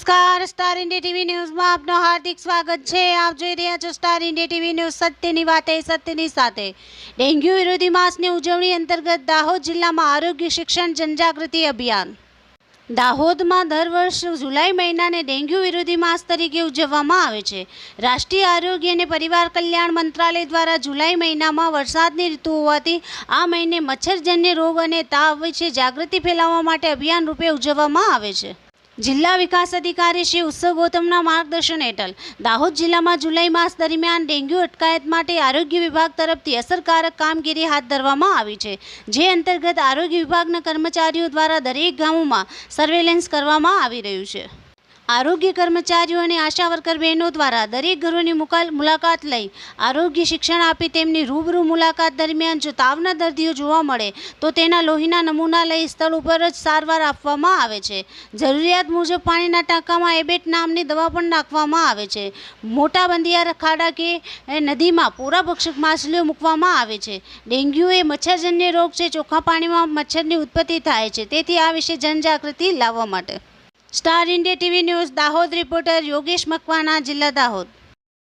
નમસ્કાર, star India TV ન્યૂઝમાં આપનું હાર્દિક સ્વાગત છે। આપ જોઈ રહ્યા છો સ્ટાર ઇન્ડિયા ટીવી ન્યૂઝ। સત્યની વાતે સત્યની સાથે। ડેન્ગ્યુ વિરોધી માસની ઉજવણી અંતર્ગત દાહોદ જિલ્લામાં આરોગ્ય શિક્ષણ જનજાગૃતિ અભિયાન। દાહોદમાં દર વર્ષ જુલાઈ મહિનાને ડેન્ગ્યુ વિરોધી માસ તરીકે ઉજવવામાં આવે છે। રાષ્ટ્રીય આરોગ્ય અને પરિવાર કલ્યાણ મંત્રાલય દ્વારા જુલાઈ મહિનામાં વરસાદની ઋતુ હોવાથી આ મહિને મચ્છરજન્ય રોગ અને તાવ વિશે જાગૃતિ ફેલાવવા માટે અભિયાન રૂપે ઉજવવામાં આવે છે। જિલ્લા વિકાસ અધિકારી શ્રી ઉત્સવ ગૌતમના માર્ગદર્શન હેઠળ દાહોદ જિલ્લામાં જુલાઈ માસ દરમિયાન ડેન્ગ્યુ અટકાયત માટે આરોગ્ય વિભાગ તરફથી અસરકારક કામગીરી હાથ ધરવામાં આવી છે, જે અંતર્ગત આરોગ્ય વિભાગના કર્મચારીઓ દ્વારા દરેક ગામોમાં સર્વેલન્સ કરવામાં આવી રહ્યું છે। આરોગ્ય કર્મચારીઓ અને આશા વર્કર બહેનો દ્વારા દરેક ઘરોની મુલાકાત લઈ આરોગ્ય શિક્ષણ આપી તેમની રૂબરૂ મુલાકાત દરમિયાન જો તાવના દર્દીઓ જોવા મળે તો તેના લોહીના નમૂના લઈ સ્થળ ઉપર જ સારવાર આપવામાં આવે છે। જરૂરિયાત મુજબ પાણીના ટાંકામાં એબેટ નામની દવા પણ નાખવામાં આવે છે। મોટા બંધિયા ખાડા કે નદીમાં પોરાભક્ષક માછલીઓ મૂકવામાં આવે છે। ડેન્ગ્યુ એ મચ્છરજન્ય રોગ છે। ચોખ્ખા પાણીમાં મચ્છરની ઉત્પત્તિ થાય છે, તેથી આ વિશે જનજાગૃતિ લાવવા માટે star India TV news Dahod reporter Yogesh Makwana, જિલ્લા દાહોદ।